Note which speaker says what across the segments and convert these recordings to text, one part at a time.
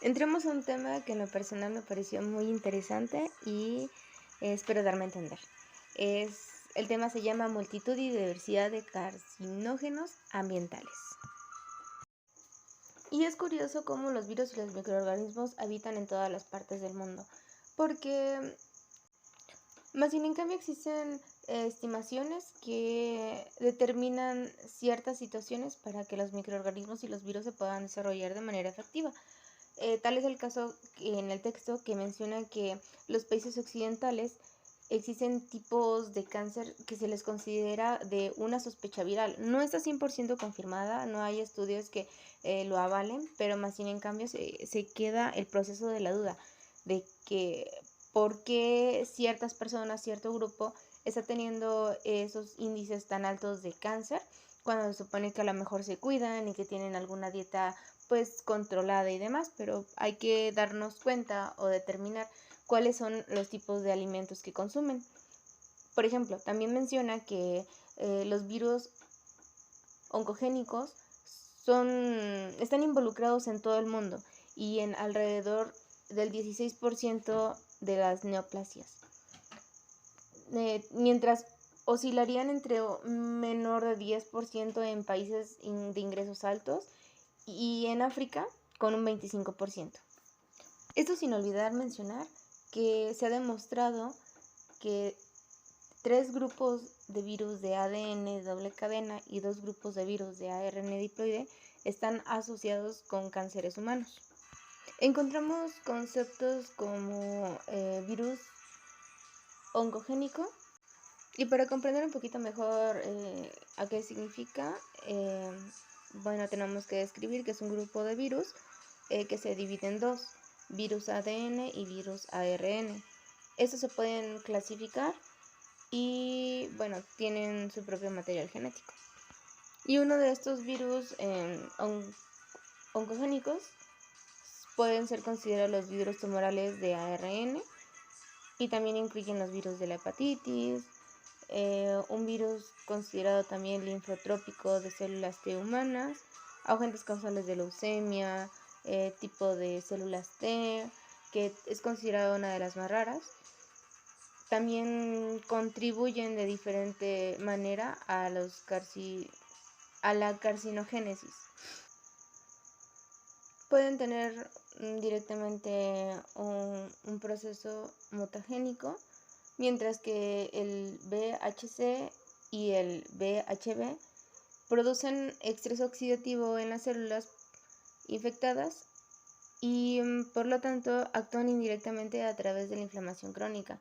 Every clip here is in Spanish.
Speaker 1: Entremos a un tema que en lo personal me pareció muy interesante y espero darme a entender. El tema se llama multitud y diversidad de carcinógenos ambientales. Y es curioso cómo los virus y los microorganismos habitan en todas las partes del mundo, porque más bien en cambio existen estimaciones que determinan ciertas situaciones para que los microorganismos y los virus se puedan desarrollar de manera efectiva. Tal es el caso en el texto que menciona que los países occidentales existen tipos de cáncer que se les considera de una sospecha viral. No está 100% confirmada, no hay estudios que lo avalen, pero más bien en cambio se queda el proceso de la duda de que por qué ciertas personas, cierto grupo, está teniendo esos índices tan altos de cáncer cuando se supone que a lo mejor se cuidan y que tienen alguna dieta pues controlada y demás, pero hay que darnos cuenta o determinar cuáles son los tipos de alimentos que consumen. Por ejemplo, también menciona que los virus oncogénicos están involucrados en todo el mundo y en alrededor del 16% de las neoplasias. Mientras oscilarían entre menor de 10% en países de ingresos altos y en África con un 25%. Esto sin olvidar mencionar que se ha demostrado que 3 grupos de virus de ADN de doble cadena y 2 grupos de virus de ARN diploide están asociados con cánceres humanos. Encontramos conceptos como virus oncogénico y para comprender un poquito mejor a qué significa, bueno, tenemos que describir que es un grupo de virus que se divide en dos, virus ADN y virus ARN. Estos se pueden clasificar y, bueno, tienen su propio material genético. Y uno de estos virus oncogénicos pueden ser considerados los virus tumorales de ARN y también incluyen los virus de la hepatitis, un virus considerado también linfotrópico de células T humanas, agentes causales de leucemia, tipo de células T, que es considerada una de las más raras. También contribuyen de diferente manera a la carcinogénesis. Pueden tener directamente un proceso mutagénico, mientras que el VHC y el VHB producen estrés oxidativo en las células infectadas y por lo tanto actúan indirectamente a través de la inflamación crónica.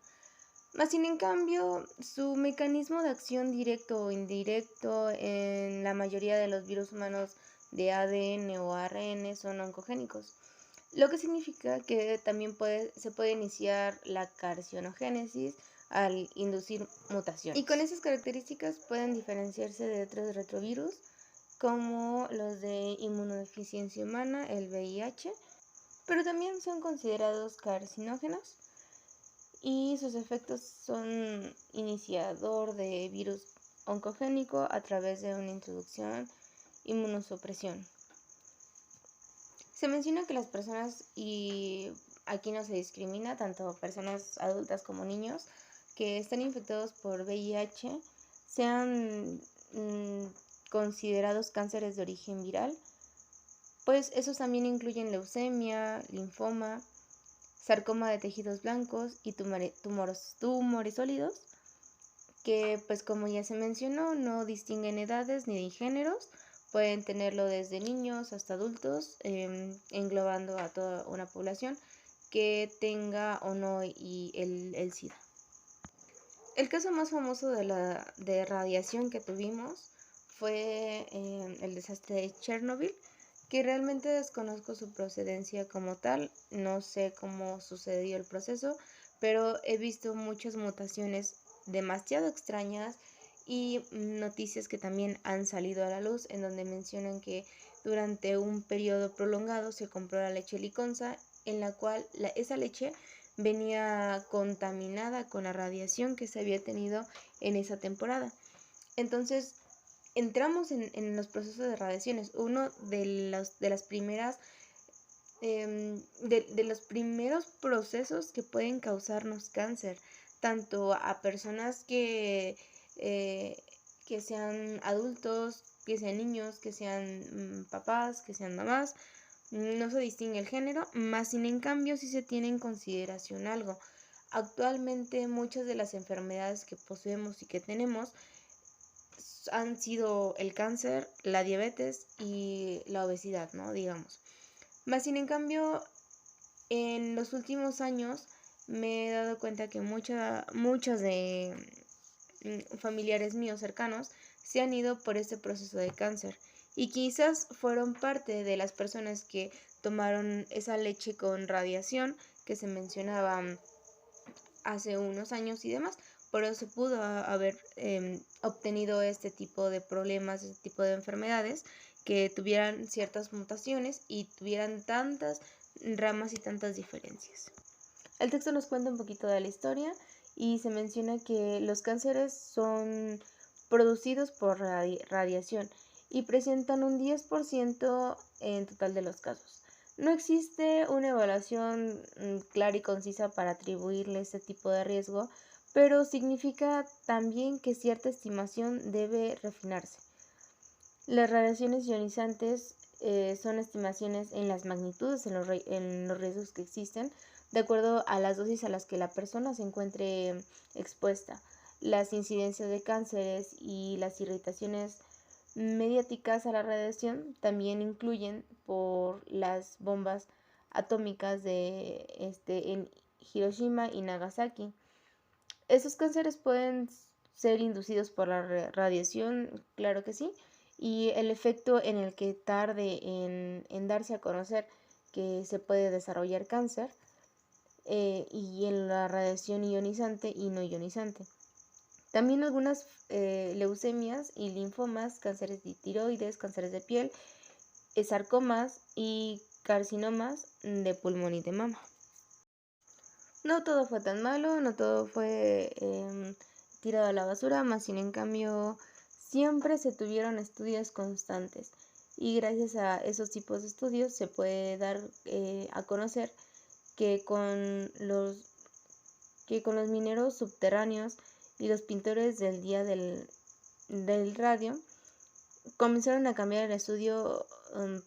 Speaker 1: Más sin en cambio, su mecanismo de acción directo o indirecto en la mayoría de los virus humanos de ADN o ARN son oncogénicos, lo que significa que también se puede iniciar la carcinogénesis al inducir mutaciones. Y con esas características pueden diferenciarse de otros retrovirus como los de inmunodeficiencia humana, el VIH, pero también son considerados carcinógenos y sus efectos son iniciador de virus oncogénico a través de una introducción inmunosupresión. Se menciona que las personas, y aquí no se discrimina, tanto personas adultas como niños, que están infectados por VIH sean considerados cánceres de origen viral, pues esos también incluyen leucemia, linfoma, sarcoma de tejidos blancos y tumores sólidos, que pues como ya se mencionó, no distinguen edades ni géneros, pueden tenerlo desde niños hasta adultos, englobando a toda una población que tenga o no el SIDA. El caso más famoso de radiación que tuvimos fue el desastre de Chernobyl, que realmente desconozco su procedencia como tal, no sé cómo sucedió el proceso, pero he visto muchas mutaciones demasiado extrañas y noticias que también han salido a la luz en donde mencionan que durante un periodo prolongado se compró la leche liconza, en la cual esa leche venía contaminada con la radiación que se había tenido en esa temporada. Entonces, entramos en los procesos de radiaciones. Uno de las primeras de los primeros procesos que pueden causarnos cáncer, tanto a personas eh, que sean adultos, que sean niños, que sean papás, que sean mamás. No se distingue el género, más sin en cambio sí se tiene en consideración algo. Actualmente muchas de las enfermedades que poseemos y que tenemos han sido el cáncer, la diabetes y la obesidad, ¿no? Digamos. Más sin en cambio, en los últimos años me he dado cuenta que muchos de familiares míos cercanos se han ido por este proceso de cáncer y quizás fueron parte de las personas que tomaron esa leche con radiación que se mencionaba hace unos años y demás. Por eso se pudo haber obtenido este tipo de problemas, este tipo de enfermedades que tuvieran ciertas mutaciones y tuvieran tantas ramas y tantas diferencias. El texto nos cuenta un poquito de la historia y se menciona que los cánceres son producidos por radiación y presentan un 10% en total de los casos. No existe una evaluación clara y concisa para atribuirle este tipo de riesgo, pero significa también que cierta estimación debe refinarse. Las radiaciones ionizantes son estimaciones en las magnitudes, en los riesgos que existen, de acuerdo a las dosis a las que la persona se encuentre expuesta. Las incidencias de cánceres y las irritaciones mediáticas a la radiación también incluyen por las bombas atómicas en Hiroshima y Nagasaki. Estos cánceres pueden ser inducidos por la radiación, claro que sí, y el efecto en el que tarde en darse a conocer que se puede desarrollar cáncer y en la radiación ionizante y no ionizante. También algunas leucemias y linfomas, cánceres de tiroides, cánceres de piel, sarcomas y carcinomas de pulmón y de mama. No todo fue tan malo, no todo fue tirado a la basura, más sin en cambio siempre se tuvieron estudios constantes y gracias a esos tipos de estudios se puede dar a conocer que que con los mineros subterráneos y los pintores del día del radio comenzaron a cambiar el estudio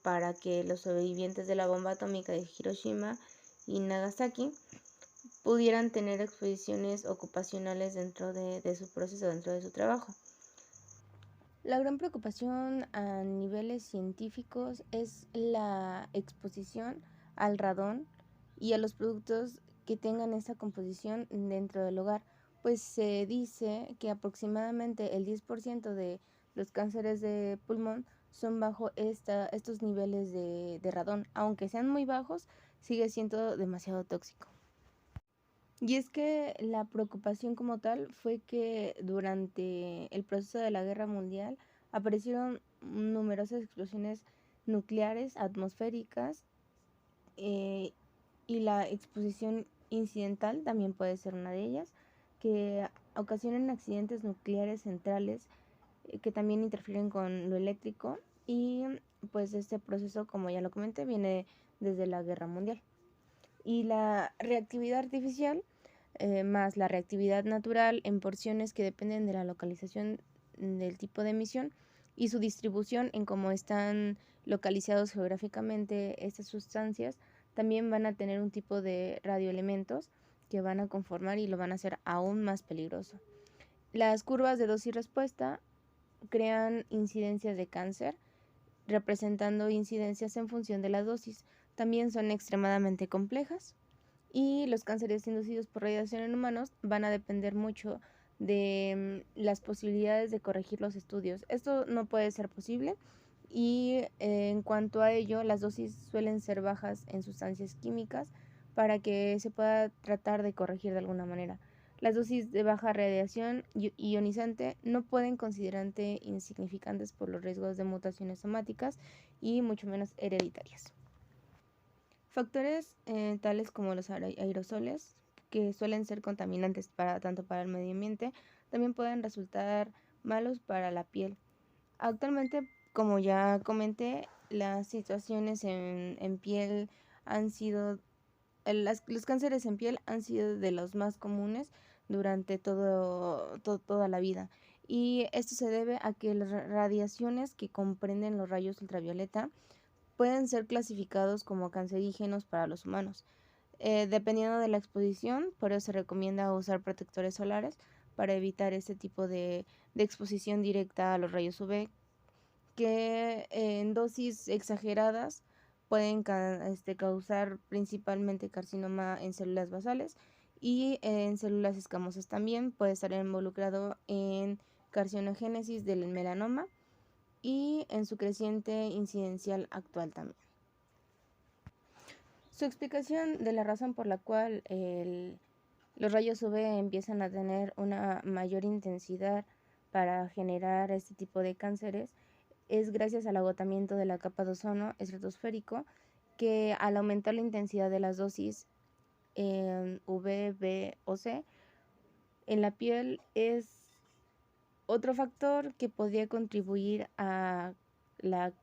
Speaker 1: para que los sobrevivientes de la bomba atómica de Hiroshima y Nagasaki pudieran tener exposiciones ocupacionales dentro de su proceso, dentro de su trabajo. La gran preocupación a niveles científicos es la exposición al radón y a los productos que tengan esa composición dentro del hogar, pues se dice que aproximadamente el 10% de los cánceres de pulmón son bajo estos niveles de radón. Aunque sean muy bajos, sigue siendo demasiado tóxico. Y es que la preocupación como tal fue que durante el proceso de la Guerra Mundial aparecieron numerosas explosiones nucleares atmosféricas y la exposición incidental también puede ser una de ellas, que ocasionan accidentes nucleares centrales que también interfieren con lo eléctrico y pues este proceso, como ya lo comenté, viene desde la Guerra Mundial. Y la reactividad artificial más la reactividad natural en porciones que dependen de la localización del tipo de emisión y su distribución en cómo están localizados geográficamente estas sustancias, también van a tener un tipo de radioelementos que van a conformar y lo van a hacer aún más peligroso. Las curvas de dosis respuesta crean incidencias de cáncer, representando incidencias en función de la dosis. También son extremadamente complejas y los cánceres inducidos por radiación en humanos van a depender mucho de las posibilidades de corregir los estudios. Esto no puede ser posible y en cuanto a ello, las dosis suelen ser bajas en sustancias químicas para que se pueda tratar de corregir de alguna manera. Las dosis de baja radiación ionizante no pueden considerarse insignificantes por los riesgos de mutaciones somáticas y mucho menos hereditarias. Factores tales como los aerosoles, que suelen ser contaminantes tanto para el medio ambiente, también pueden resultar malos para la piel. Actualmente, como ya comenté, las situaciones en piel han sido, los cánceres en piel han sido de los más comunes durante toda la vida. Y esto se debe a que las radiaciones que comprenden los rayos ultravioleta pueden ser clasificados como cancerígenos para los humanos. Dependiendo de la exposición, por eso se recomienda usar protectores solares para evitar este tipo de exposición directa a los rayos UV, que en dosis exageradas pueden causar principalmente carcinoma en células basales y en células escamosas también. Puede estar involucrado en carcinogénesis del melanoma y en su creciente incidencial actual también. Su explicación de la razón por la cual los rayos UV empiezan a tener una mayor intensidad para generar este tipo de cánceres es gracias al agotamiento de la capa de ozono estratosférico, que al aumentar la intensidad de las dosis en UV, B o C en la piel es otro factor que podría contribuir a la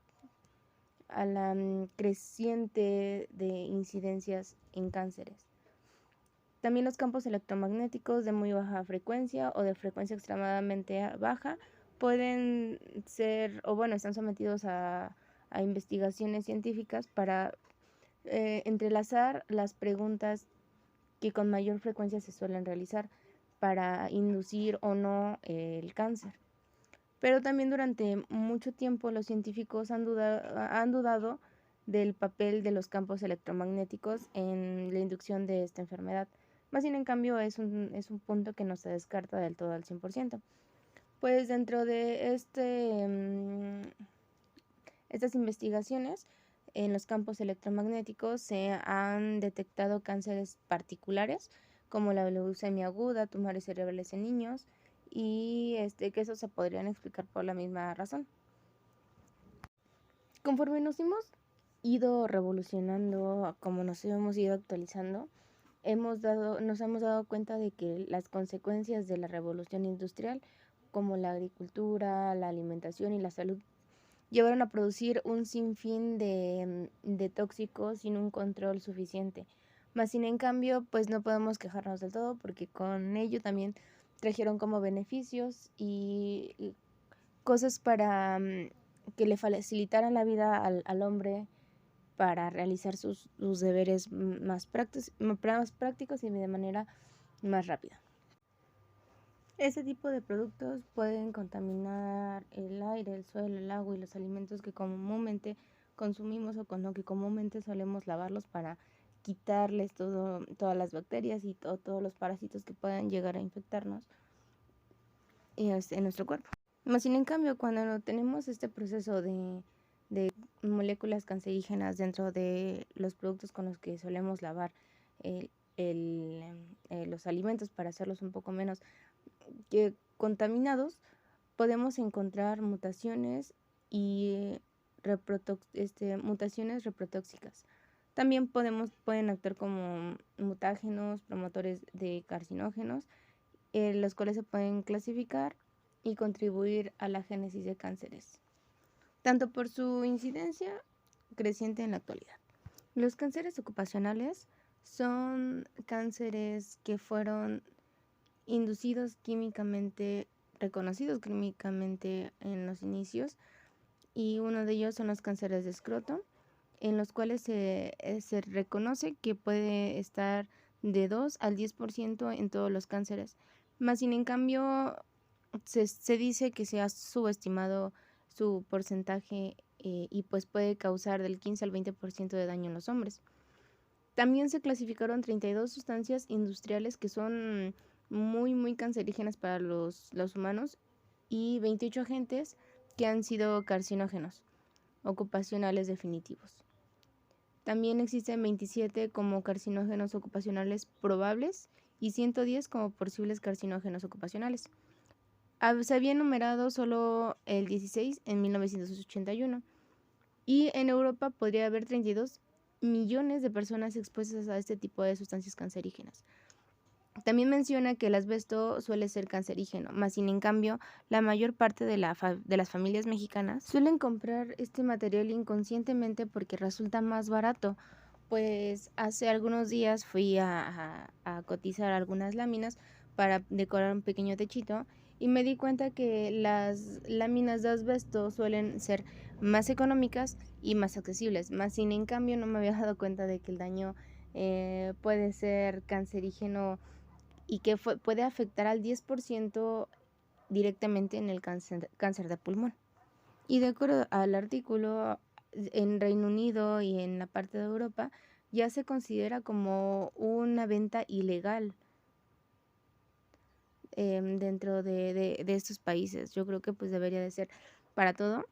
Speaker 1: creciente de incidencias en cánceres. También los campos electromagnéticos de muy baja frecuencia o de frecuencia extremadamente baja pueden ser, están sometidos a investigaciones científicas para entrelazar las preguntas que con mayor frecuencia se suelen realizar para inducir o no el cáncer. Pero también durante mucho tiempo los científicos han dudado del papel de los campos electromagnéticos en la inducción de esta enfermedad. Más bien, en cambio, es un punto que no se descarta del todo al 100%. Pues dentro de estas investigaciones en los campos electromagnéticos se han detectado cánceres particulares como la leucemia aguda, tumores cerebrales en niños, y que eso se podrían explicar por la misma razón. Conforme nos hemos ido revolucionando, como nos hemos ido actualizando, nos hemos dado cuenta de que las consecuencias de la revolución industrial, como la agricultura, la alimentación y la salud, llevaron a producir un sinfín de tóxicos sin un control suficiente. Más sin en cambio, pues no podemos quejarnos del todo, porque con ello también trajeron como beneficios y cosas para que le facilitaran la vida al hombre para realizar sus deberes más prácticos y de manera más rápida. Este tipo de productos pueden contaminar el aire, el suelo, el agua y los alimentos que comúnmente consumimos o con lo que comúnmente solemos lavarlos para quitarles todas las bacterias y todos los parásitos que puedan llegar a infectarnos en nuestro cuerpo. Más sin en cambio, cuando tenemos este proceso de moléculas cancerígenas dentro de los productos con los que solemos lavar los alimentos para hacerlos un poco menos contaminados, podemos encontrar mutaciones y mutaciones reprotóxicas. También pueden actuar como mutágenos, promotores de carcinógenos, los cuales se pueden clasificar y contribuir a la génesis de cánceres, tanto por su incidencia creciente en la actualidad. Los cánceres ocupacionales son cánceres que fueron inducidos químicamente, reconocidos químicamente en los inicios, y uno de ellos son los cánceres de escroto, en los cuales se reconoce que puede estar de 2 al 10% en todos los cánceres. Más sin en cambio, se dice que se ha subestimado su porcentaje y pues puede causar del 15 al 20% de daño en los hombres. También se clasificaron 32 sustancias industriales que son muy, muy cancerígenas para los humanos y 28 agentes que han sido carcinógenos ocupacionales definitivos. También existen 27 como carcinógenos ocupacionales probables y 110 como posibles carcinógenos ocupacionales. Se había enumerado solo el 16 en 1981 y en Europa podría haber 32 millones de personas expuestas a este tipo de sustancias cancerígenas. También menciona que el asbesto suele ser cancerígeno, más sin en cambio, la mayor parte de las familias mexicanas suelen comprar este material inconscientemente porque resulta más barato, Pues hace algunos días fui a cotizar algunas láminas para decorar un pequeño techito y me di cuenta que las láminas de asbesto suelen ser más económicas y más accesibles. Más sin en cambio no me había dado cuenta de que el daño puede ser cancerígeno y que puede afectar al 10% directamente en el cáncer de pulmón. Y de acuerdo al artículo, en Reino Unido y en la parte de Europa ya se considera como una venta ilegal dentro de estos países. Yo creo que pues debería de ser para todo,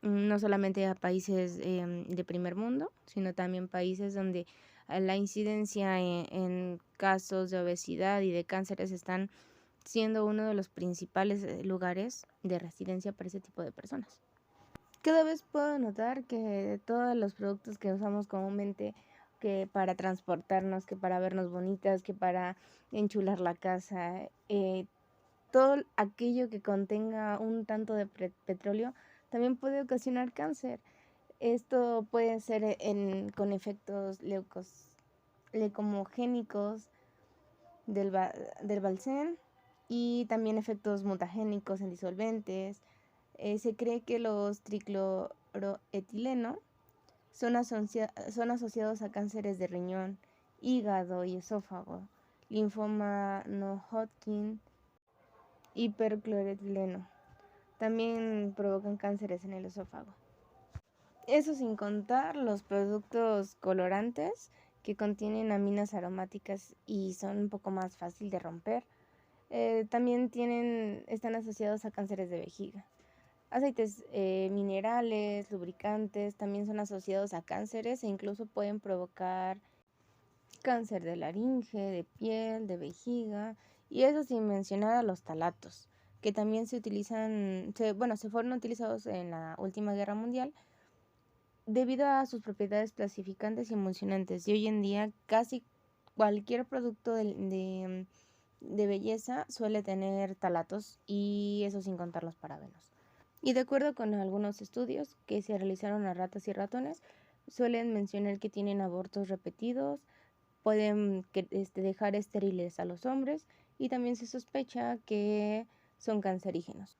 Speaker 1: no solamente a países de primer mundo, sino también países donde la incidencia en casos de obesidad y de cánceres están siendo uno de los principales lugares de residencia para ese tipo de personas. Cada vez puedo notar que todos los productos que usamos comúnmente, que para transportarnos, que para vernos bonitas, que para enchular la casa, todo aquello que contenga un tanto de petróleo también puede ocasionar cáncer. Esto puede ser con efectos leucomogénicos del, del balcén y también efectos mutagénicos en disolventes. Se cree que los tricloroetileno son asociados a cánceres de riñón, hígado y esófago, linfoma no Hodgkin, hipercloroetileno. También provocan cánceres en el esófago. Eso sin contar los productos colorantes que contienen aminas aromáticas y son un poco más fácil de romper. También están asociados a cánceres de vejiga. Aceites minerales, lubricantes, también son asociados a cánceres e incluso pueden provocar cáncer de laringe, de piel, de vejiga, y eso sin mencionar a los talatos, que también se fueron utilizados en la última guerra mundial debido a sus propiedades clasificantes y emulsionantes. Y hoy en día casi cualquier producto de belleza suele tener talatos, y eso sin contar los parabenos. Y de acuerdo con algunos estudios que se realizaron a ratas y ratones, suelen mencionar que tienen abortos repetidos, pueden dejar estériles a los hombres, y también se sospecha que son cancerígenos.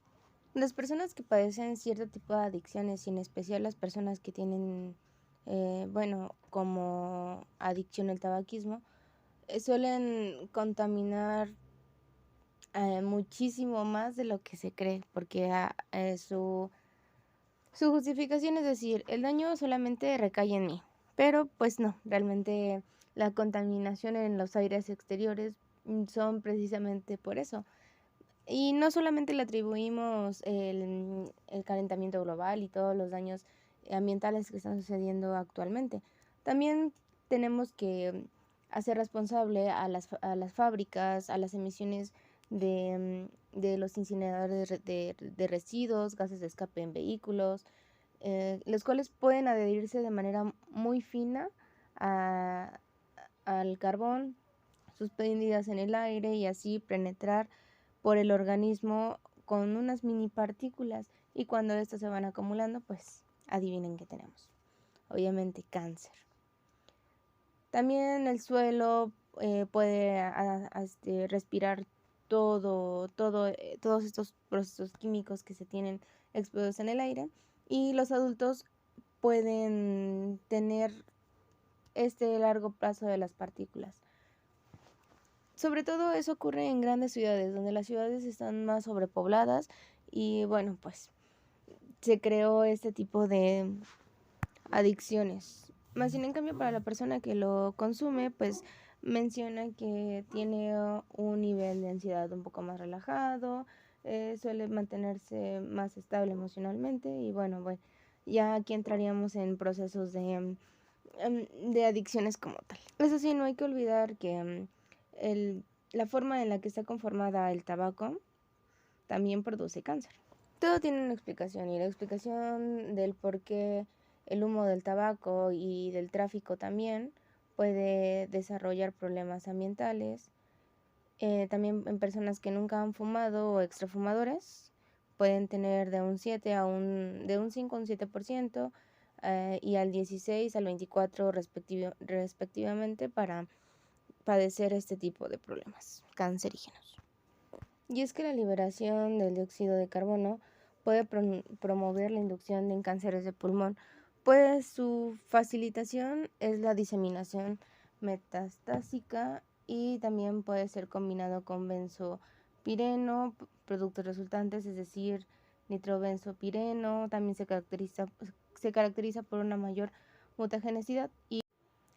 Speaker 1: Las personas que padecen cierto tipo de adicciones, y en especial las personas que tienen, como adicción al tabaquismo, suelen contaminar muchísimo más de lo que se cree, porque su justificación es decir, el daño solamente recae en mí, pero pues no, realmente la contaminación en los aires exteriores son precisamente por eso. Y no solamente le atribuimos el calentamiento global y todos los daños ambientales que están sucediendo actualmente, también tenemos que hacer responsable a las fábricas, a las emisiones de los incineradores de residuos, gases de escape en vehículos, los cuales pueden adherirse de manera muy fina al carbón, suspendidas en el aire, y así penetrar por el organismo con unas mini partículas, y cuando estas se van acumulando, pues adivinen qué tenemos. Obviamente cáncer. También el suelo puede respirar todos estos procesos químicos que se tienen expuestos en el aire, y los adultos pueden tener este largo plazo de las partículas. Sobre todo eso ocurre en grandes ciudades, donde las ciudades están más sobrepobladas, y bueno, pues se creó este tipo de adicciones. Más sin en cambio, para la persona que lo consume, pues menciona que tiene un nivel de ansiedad un poco más relajado, suele mantenerse más estable emocionalmente, y bueno, ya aquí entraríamos en procesos de adicciones como tal. Eso sí, no hay que olvidar que la forma en la que está conformada el tabaco también produce cáncer. Todo tiene una explicación, y la explicación del por qué el humo del tabaco y del tráfico también puede desarrollar problemas ambientales. También en personas que nunca han fumado o extrafumadores pueden tener de un 5 a un 7% y al 16 al 24 respectivamente para padecer este tipo de problemas cancerígenos. Y es que la liberación del dióxido de carbono puede promover la inducción en cánceres de pulmón, pues su facilitación es la diseminación metastásica y también puede ser combinado con benzopireno, productos resultantes, es decir, nitrobenzopireno. También se caracteriza por una mayor mutagenicidad, y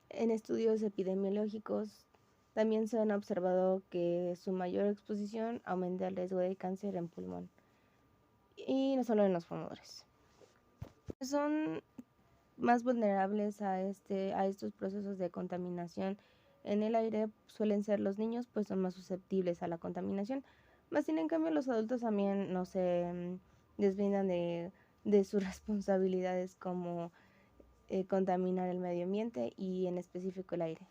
Speaker 1: en estudios epidemiológicos también se han observado que su mayor exposición aumenta el riesgo de cáncer en pulmón, y no solo en los fumadores. Son más vulnerables a estos procesos de contaminación en el aire suelen ser los niños, pues son más susceptibles a la contaminación. Más sin en cambio los adultos también no se deslindan de sus responsabilidades, como contaminar el medio ambiente y en específico el aire.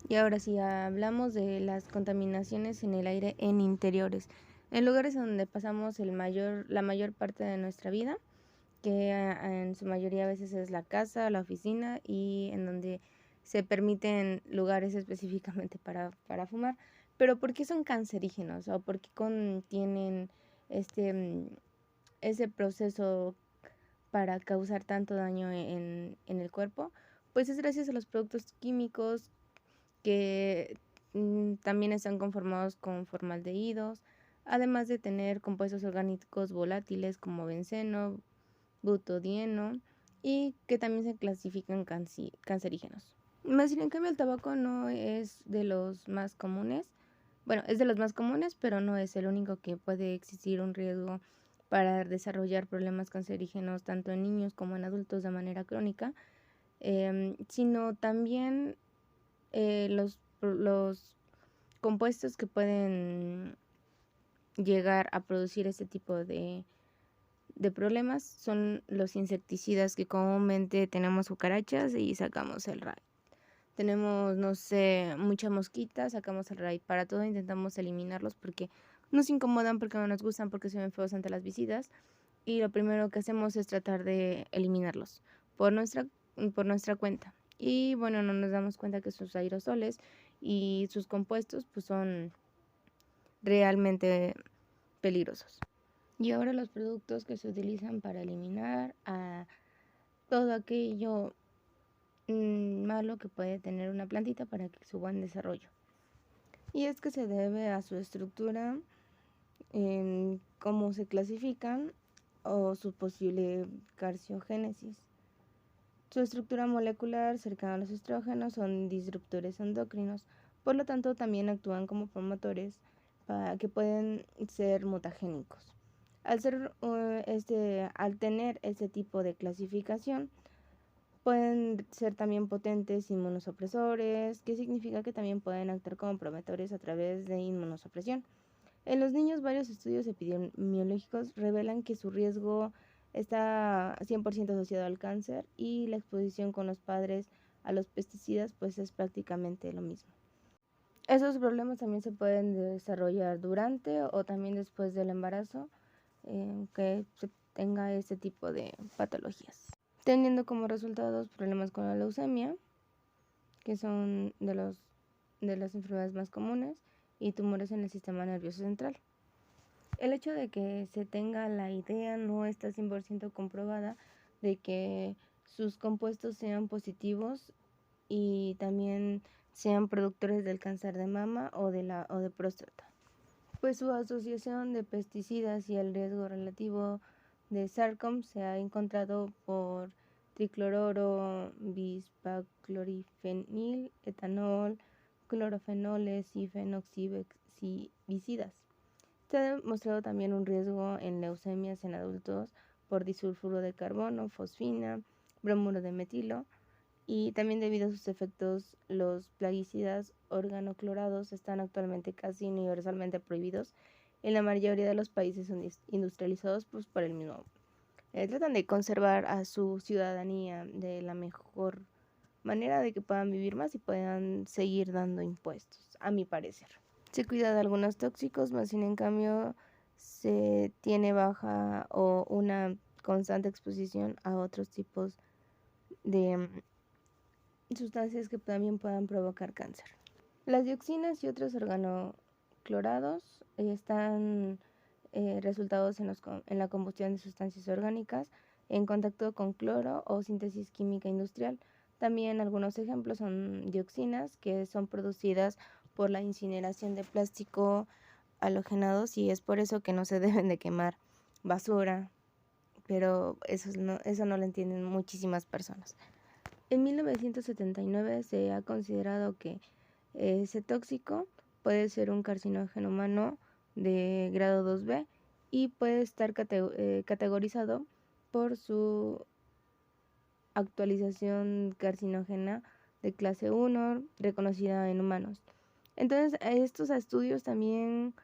Speaker 1: Y ahora sí, hablamos de las contaminaciones en el aire en interiores, en lugares donde pasamos la mayor parte de nuestra vida, que en su mayoría a veces es la casa, la oficina, y en donde se permiten lugares específicamente para fumar. Pero ¿por qué son cancerígenos? ¿O por qué contienen ese proceso para causar tanto daño en el cuerpo? Pues es gracias a los productos químicos que también están conformados con formaldehídos, además de tener compuestos orgánicos volátiles como benceno, butadieno, y que también se clasifican cancerígenos. Más sin en cambio el tabaco no es de los más comunes. Bueno, es de los más comunes, pero no es el único que puede existir un riesgo para desarrollar problemas cancerígenos tanto en niños como en adultos de manera crónica, sino también los compuestos que pueden llegar a producir este tipo de problemas son los insecticidas, que comúnmente tenemos cucarachas y sacamos el raid. Tenemos, no sé, mucha mosquita, sacamos el raid. Para todo intentamos eliminarlos porque nos incomodan, porque no nos gustan, porque se ven feos ante las visitas, y lo primero que hacemos es tratar de eliminarlos por nuestra cuenta. Y bueno, no nos damos cuenta que sus aerosoles y sus compuestos pues son realmente peligrosos. Y ahora los productos que se utilizan para eliminar a todo aquello malo que puede tener una plantita para que su buen desarrollo. Y es que se debe a su estructura, en cómo se clasifican o su posible carcinogénesis. Su estructura molecular cercana a los estrógenos son disruptores endocrinos, por lo tanto también actúan como promotores que pueden ser mutagénicos. Al tener este tipo de clasificación, pueden ser también potentes inmunosupresores, que significa que también pueden actuar como promotores a través de inmunosupresión. En los niños, varios estudios epidemiológicos revelan que su riesgo está 100% asociado al cáncer, y la exposición con los padres a los pesticidas pues es prácticamente lo mismo. Esos problemas también se pueden desarrollar durante o también después del embarazo, que se tenga este tipo de patologías, teniendo como resultados problemas con la leucemia, que son de las enfermedades más comunes, y tumores en el sistema nervioso central. El hecho de que se tenga la idea no está 100% comprobada de que sus compuestos sean positivos y también sean productores del cáncer de mama o de próstata, pues su asociación de pesticidas y el riesgo relativo de sarcom se ha encontrado por triclororo, bispaclorifenil, etanol, clorofenoles y fenoxibicidas. Se ha demostrado también un riesgo en leucemias en adultos por disulfuro de carbono, fosfina, bromuro de metilo, y también debido a sus efectos, los plaguicidas organoclorados están actualmente casi universalmente prohibidos en la mayoría de los países industrializados, pues por el mismo. Tratan de conservar a su ciudadanía de la mejor manera, de que puedan vivir más y puedan seguir dando impuestos, a mi parecer. Se cuida de algunos tóxicos, más sin en cambio se tiene baja o una constante exposición a otros tipos de sustancias que también puedan provocar cáncer. Las dioxinas y otros organoclorados están resultados en la combustión de sustancias orgánicas en contacto con cloro o síntesis química industrial. También algunos ejemplos son dioxinas que son producidas por la incineración de plástico halogenados, y es por eso que no se deben de quemar basura, pero eso no lo entienden muchísimas personas. En 1979 se ha considerado que ese tóxico puede ser un carcinógeno humano de grado 2B y puede estar categorizado por su actualización carcinógena de clase 1 reconocida en humanos. Entonces, estos estudios también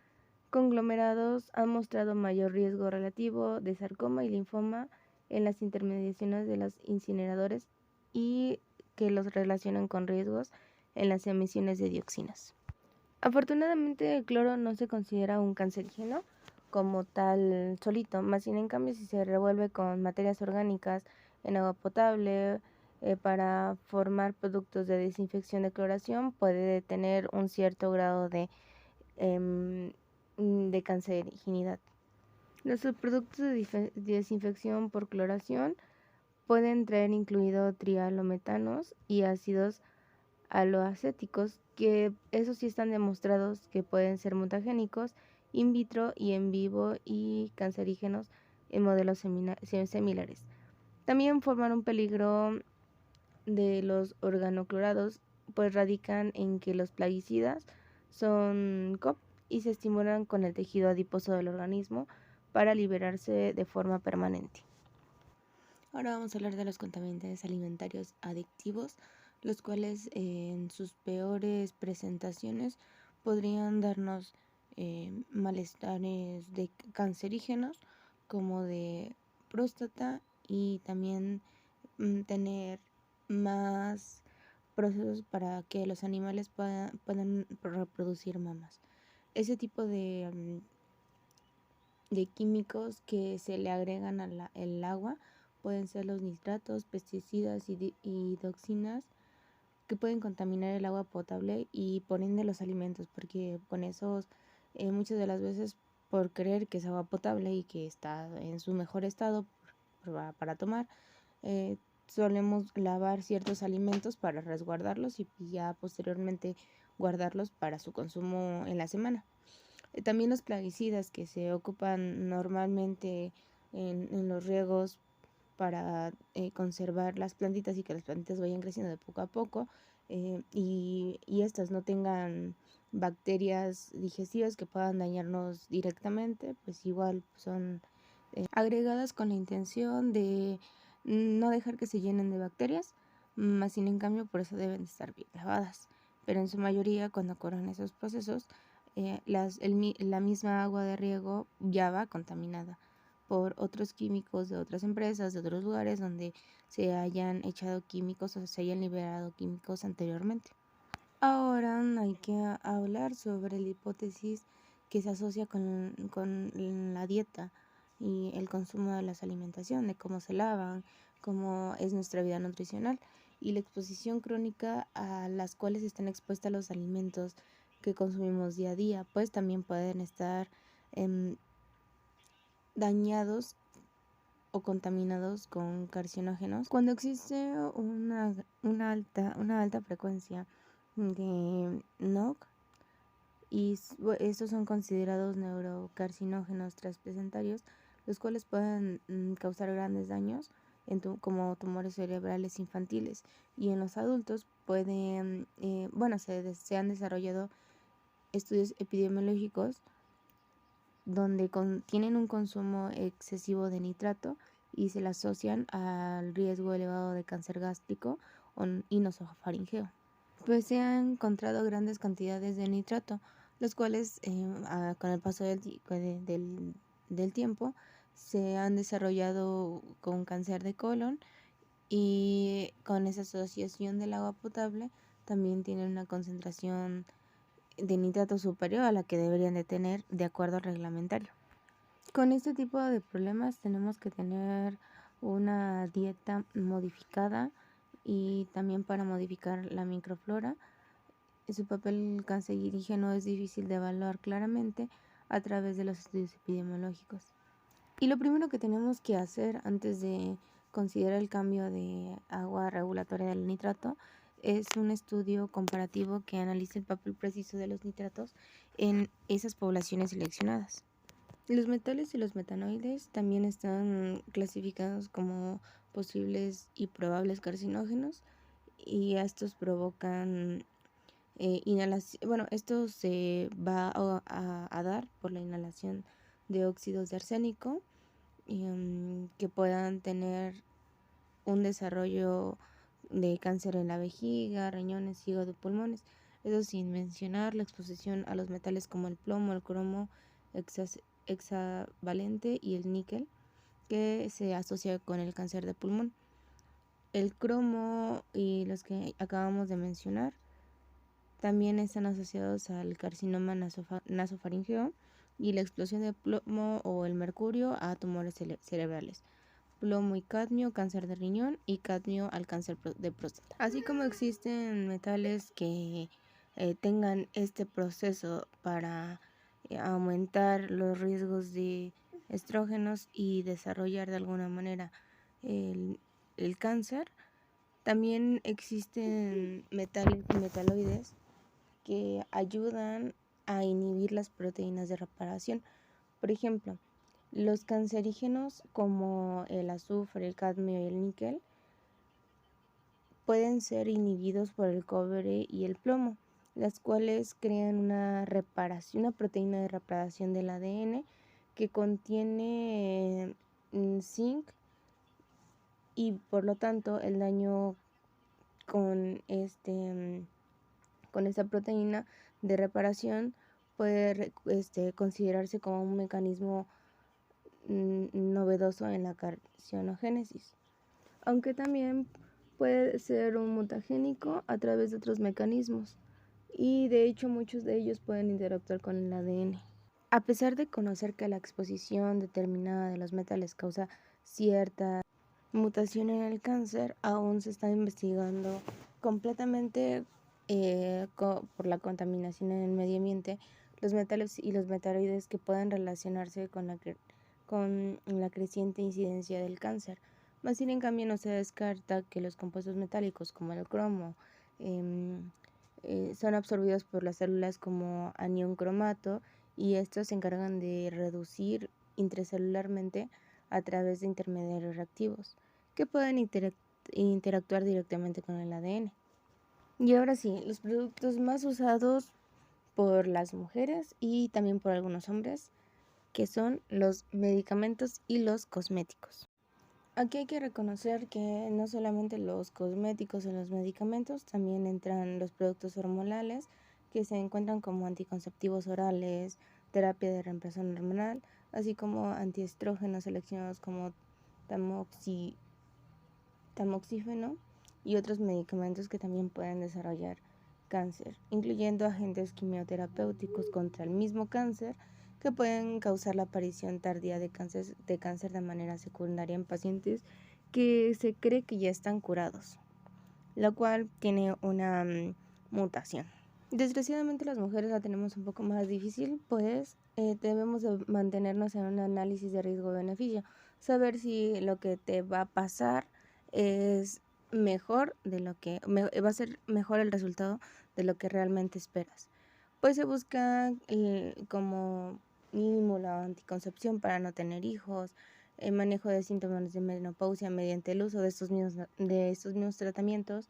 Speaker 1: conglomerados han mostrado mayor riesgo relativo de sarcoma y linfoma en las intermediaciones de los incineradores y que los relacionan con riesgos en las emisiones de dioxinas. Afortunadamente, el cloro no se considera un cancerígeno como tal solito, más sin en cambio si se revuelve con materias orgánicas en agua potable para formar productos de desinfección de cloración, puede tener un cierto grado de canceriginidad. Los subproductos de desinfección por cloración pueden traer incluido trialometanos y ácidos aloacéticos, que esos sí están demostrados que pueden ser mutagénicos in vitro y en vivo y cancerígenos en modelos similares. También forman un peligro de los organoclorados, pues radican en que los plaguicidas son COP y se estimulan con el tejido adiposo del organismo para liberarse de forma permanente. Ahora vamos a hablar de los contaminantes alimentarios adictivos, los cuales en sus peores presentaciones podrían darnos malestares de cancerígenos como de próstata y también tener más procesos para que los animales puedan reproducir mamas. Ese tipo de químicos que se le agregan al agua pueden ser los nitratos, pesticidas y dioxinas que pueden contaminar el agua potable y por ende los alimentos, porque con esos muchas de las veces por creer que es agua potable y que está en su mejor estado para tomar, solemos lavar ciertos alimentos para resguardarlos y ya posteriormente guardarlos para su consumo en la semana. También los plaguicidas que se ocupan normalmente en los riegos para conservar las plantitas y que las plantitas vayan creciendo de poco a poco y estas no tengan bacterias digestivas que puedan dañarnos directamente, pues igual son agregadas con la intención de no dejar que se llenen de bacterias, más sin en cambio por eso deben estar bien lavadas. Pero en su mayoría cuando ocurren esos procesos, la misma agua de riego ya va contaminada por otros químicos de otras empresas, de otros lugares donde se hayan echado químicos o se hayan liberado químicos anteriormente. Ahora hay que hablar sobre la hipótesis que se asocia con la dieta y el consumo de las alimentaciones, de cómo se lavan, cómo es nuestra vida nutricional y la exposición crónica a las cuales están expuestos los alimentos que consumimos día a día, pues también pueden estar dañados o contaminados con carcinógenos. Cuando existe una alta frecuencia de NOx y estos son considerados neurocarcinógenos transplacentarios, los cuales pueden causar grandes daños como tumores cerebrales infantiles, y en los adultos pueden, se han desarrollado estudios epidemiológicos donde tienen un consumo excesivo de nitrato y se le asocian al riesgo elevado de cáncer gástrico y nasofaringeo. Pues se han encontrado grandes cantidades de nitrato, los cuales con el paso del tiempo se han desarrollado con cáncer de colon, y con esa asociación del agua potable también tienen una concentración de nitrato superior a la que deberían de tener de acuerdo al reglamentario. Con este tipo de problemas tenemos que tener una dieta modificada y también para modificar la microflora. Su papel cancerígeno es difícil de evaluar claramente a través de los estudios epidemiológicos. Y lo primero que tenemos que hacer antes de considerar el cambio de agua regulatoria del nitrato es un estudio comparativo que analice el papel preciso de los nitratos en esas poblaciones seleccionadas. Los metales y los metanoides también están clasificados como posibles y probables carcinógenos, y estos provocan inhalación. Bueno, esto se va a dar por la inhalación de óxidos de arsénico que puedan tener un desarrollo de cáncer en la vejiga, riñones, hígado, pulmones. Eso sin mencionar la exposición a los metales como el plomo, el cromo hexavalente y el níquel, que se asocia con el cáncer de pulmón. El cromo y los que acabamos de mencionar también están asociados al carcinoma nasofaríngeo y la explosión de plomo o el mercurio a tumores cerebrales. Plomo y cadmio, cáncer de riñón, y cadmio al cáncer de próstata. Así como existen metales que tengan este proceso para aumentar los riesgos de estrógenos y desarrollar de alguna manera el cáncer, también existen metales y metaloides que ayudan a inhibir las proteínas de reparación. Por ejemplo, los cancerígenos como el azufre, el cadmio y el níquel pueden ser inhibidos por el cobre y el plomo, las cuales crean una proteína de reparación del ADN que contiene zinc, y por lo tanto el daño con esta proteína de reparación puede considerarse como un mecanismo novedoso en la carcinogénesis, aunque también puede ser un mutagénico a través de otros mecanismos, y de hecho muchos de ellos pueden interactuar con el ADN. A pesar de conocer que la exposición determinada de los metales causa cierta mutación en el cáncer, aún se está investigando completamente por la contaminación en el medio ambiente los metales y los metaloides que puedan relacionarse con la creciente incidencia del cáncer. Más sin en cambio no se descarta que los compuestos metálicos como el cromo son absorbidos por las células como anión cromato, y estos se encargan de reducir intracelularmente a través de intermediarios reactivos que pueden interactuar directamente con el ADN. Y ahora sí, los productos más usados por las mujeres y también por algunos hombres, que son los medicamentos y los cosméticos. Aquí hay que reconocer que no solamente los cosméticos o los medicamentos, también entran los productos hormonales que se encuentran como anticonceptivos orales, terapia de reemplazo hormonal, así como antiestrógenos seleccionados como tamoxífeno y otros medicamentos que también pueden desarrollar cáncer, incluyendo agentes quimioterapéuticos contra el mismo cáncer que pueden causar la aparición tardía de cáncer de manera secundaria en pacientes que se cree que ya están curados, lo cual tiene una mutación. Desgraciadamente las mujeres la tenemos un poco más difícil, pues debemos de mantenernos en un análisis de riesgo-beneficio, saber si lo que te va a pasar es mejor va a ser mejor el resultado de lo que realmente esperas. Pues se busca como mínimo la anticoncepción para no tener hijos, el manejo de síntomas de menopausia mediante el uso de estos mismos tratamientos,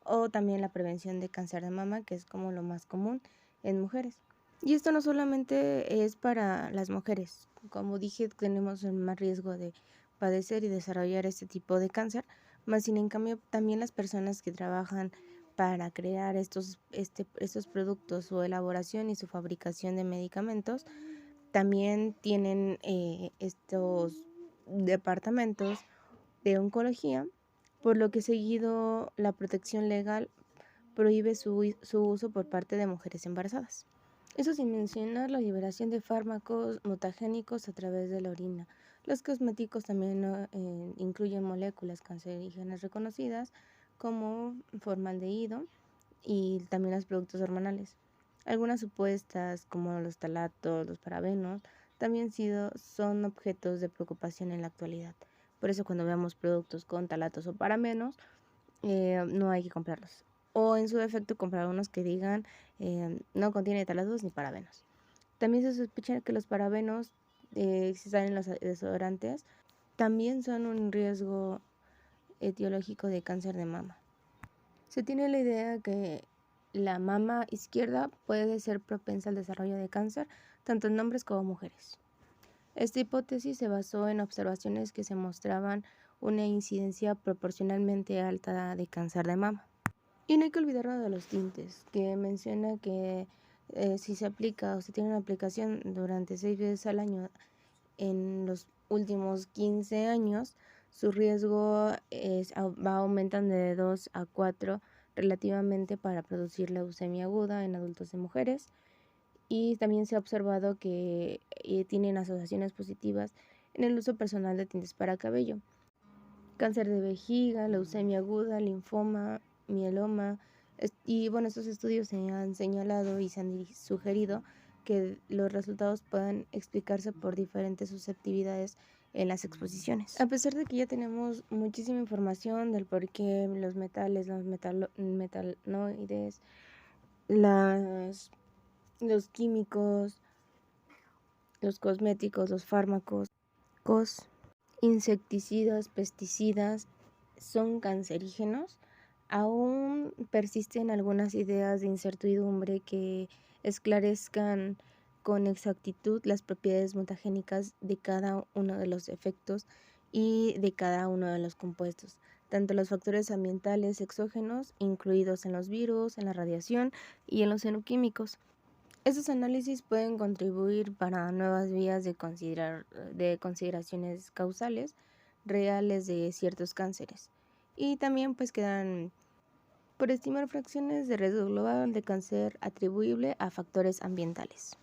Speaker 1: o también la prevención de cáncer de mama, que es como lo más común en mujeres. Y esto no solamente es para las mujeres, como dije, tenemos el más riesgo de padecer y desarrollar este tipo de cáncer, más sin en cambio también las personas que trabajan para crear estos productos, su elaboración y su fabricación de medicamentos, también tienen estos departamentos de oncología, por lo que seguido la protección legal prohíbe su uso por parte de mujeres embarazadas. Eso sin mencionar la liberación de fármacos mutagénicos a través de la orina. Los cosméticos también incluyen moléculas cancerígenas reconocidas, como formaldehído y también los productos hormonales. Algunas supuestas, como los talatos, los parabenos, también son objetos de preocupación en la actualidad. Por eso cuando veamos productos con talatos o parabenos, no hay que comprarlos. O en su defecto comprar unos que digan no contiene talatos ni parabenos. También se sospecha que los parabenos, si están en los desodorantes, también son un riesgo etiológico de cáncer de mama. Se tiene la idea que la mama izquierda puede ser propensa al desarrollo de cáncer, tanto en hombres como mujeres. Esta hipótesis se basó en observaciones que se mostraban una incidencia proporcionalmente alta de cáncer de mama. Y no hay que olvidarnos de los tintes, que menciona que si se aplica o se tiene una aplicación durante 6 veces al año en los últimos 15 años, su riesgo va aumentando de 2 a 4 relativamente para producir leucemia aguda en adultos y mujeres. Y también se ha observado que tienen asociaciones positivas en el uso personal de tintes para cabello. Cáncer de vejiga, leucemia aguda, linfoma, mieloma. Y bueno, estos estudios se han señalado y se han sugerido que los resultados puedan explicarse por diferentes susceptibilidades en las exposiciones. A pesar de que ya tenemos muchísima información del por qué los metales, los metalnoides, los químicos, los cosméticos, los fármacos, insecticidas, pesticidas son cancerígenos, aún persisten algunas ideas de incertidumbre que esclarezcan con exactitud las propiedades mutagénicas de cada uno de los efectos y de cada uno de los compuestos, tanto los factores ambientales exógenos, incluidos en los virus, en la radiación y en los xenoquímicos. Estos análisis pueden contribuir para nuevas vías de consideraciones causales reales de ciertos cánceres. Y también pues quedan por estimar fracciones de riesgo global de cáncer atribuible a factores ambientales.